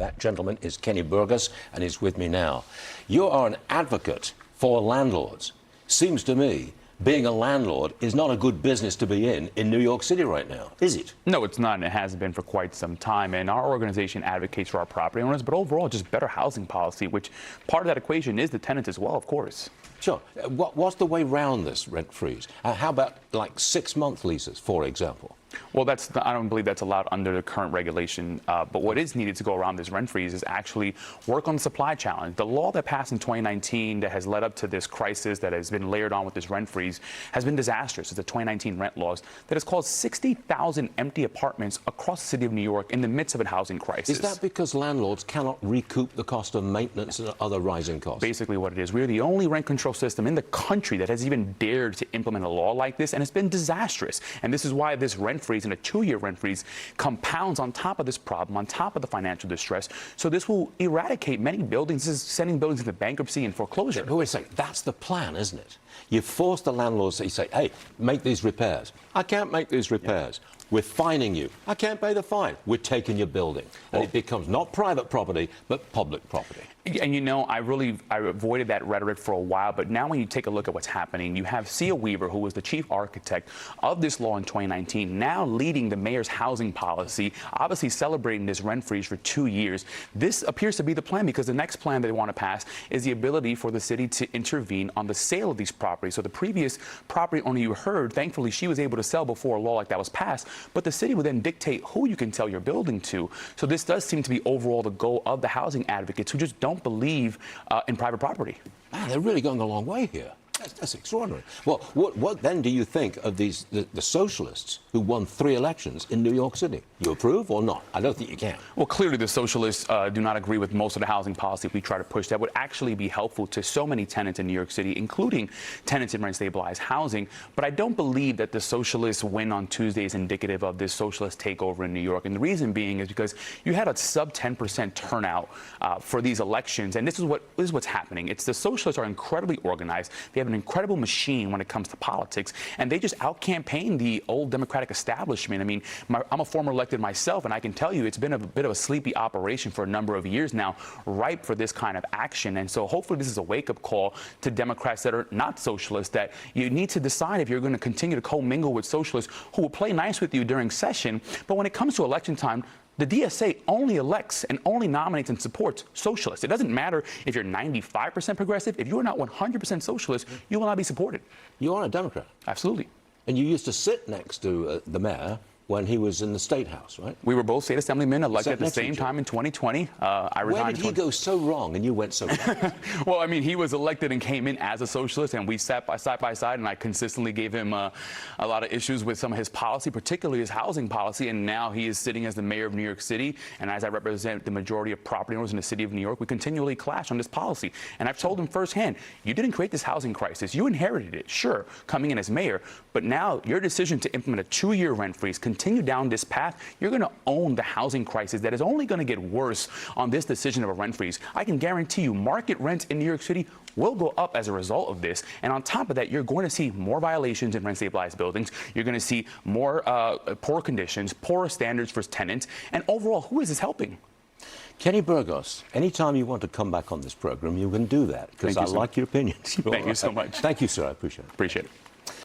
That gentleman is Kenny Burgos, and he's with me now. You are an advocate for landlords. Seems to me being a landlord is not a good business to be in New York City right now, is it? No, it's not, and it hasn't been for quite some time. And our organization advocates for our property owners, but overall just better housing policy, which part of that equation is the tenants as well, of course. Sure. What's the way round this rent freeze? How about like 6-month leases, for example? Well, I don't believe that's allowed under the current regulation. But what is needed to go around this rent freeze is actually work on the supply challenge. The law that passed in 2019 that has led up to this crisis that has been layered on with this rent freeze has been disastrous. It's the 2019 rent laws that has caused 60,000 empty apartments across the city of New York in the midst of a housing crisis. Is that because landlords cannot recoup the cost of maintenance and other rising costs? Basically what it is. We're the only rent control system in the country that has even dared to implement a law like this, and it's been disastrous. And this is why this rent freeze and a 2-year rent freeze compounds on top of this problem, on top of the financial distress. So this will eradicate many buildings. This is sending buildings into bankruptcy and foreclosure. But wait a second, that's the plan, isn't it? You force the landlords to say, hey, make these repairs. I can't make these repairs. Yeah. We're fining you. I can't pay the fine. We're taking your building. And it becomes not private property, but public property. And you know, I avoided that rhetoric for a while, but now when you take a look at what's happening, you have Cia Weaver, who was the chief architect of this law in 2019, now leading the mayor's housing policy, obviously celebrating this rent freeze for 2 years. This appears to be the plan, because the next plan they want to pass is the ability for the city to intervene on the sale of these properties. So the previous property owner you heard, thankfully, she was able to sell before a law like that was passed, but the city would then dictate who you can sell your building to. So this does seem to be overall the goal of the housing advocates, who just don't believe in private property. Man, they're really going a long way here. That's extraordinary. Well, what then do you think of the socialists who won 3 elections in New York City? You approve or not? I don't think you can. Well, clearly the socialists do not agree with most of the housing policy we try to push that would actually be helpful to so many tenants in New York City, including tenants in rent-stabilized housing. But I don't believe that the socialists' win on Tuesday is indicative of this socialist takeover in New York. And the reason being is because you had a sub 10% turnout for these elections, and this is what's happening. It's the socialists are incredibly organized. They have an incredible machine when it comes to politics, and they just out-campaign the old Democratic establishment. I mean, I'm a former elected myself, and I can tell you it's been a bit of a sleepy operation for a number of years now, ripe for this kind of action. And so hopefully this is a wake-up call to Democrats that are not socialists, that you need to decide if you're going to continue to commingle with socialists who will play nice with you during session, but when it comes to election time, the DSA only elects and only nominates and supports socialists. It doesn't matter if you're 95% progressive. If you are not 100% socialist, you will not be supported. You are a Democrat. Absolutely. And you used to sit next to the mayor when he was in the State House, right? We were both state assemblymen elected at the same time in 2020. I resigned. Where did he go so wrong and you went so right? Well, I mean, he was elected and came in as a socialist, and we sat side by side, and I consistently gave him a lot of issues with some of his policy, particularly his housing policy, and now he is sitting as the mayor of New York City, and as I represent the majority of property owners in the city of New York, we continually clash on this policy. And I've told him firsthand, you didn't create this housing crisis. You inherited it, sure, coming in as mayor, but now your decision to implement a 2-year rent freeze, continue down this path, you're going to own the housing crisis that is only going to get worse on this decision of a rent freeze. I can guarantee you market rents in New York City will go up as a result of this. And on top of that, you're going to see more violations in rent-stabilized buildings. You're going to see more poor conditions, poorer standards for tenants. And overall, who is this helping? Kenny Burgos, anytime you want to come back on this program, you can do that, because I like your opinions. Thank you so much. Thank you, sir. I appreciate it. Appreciate it.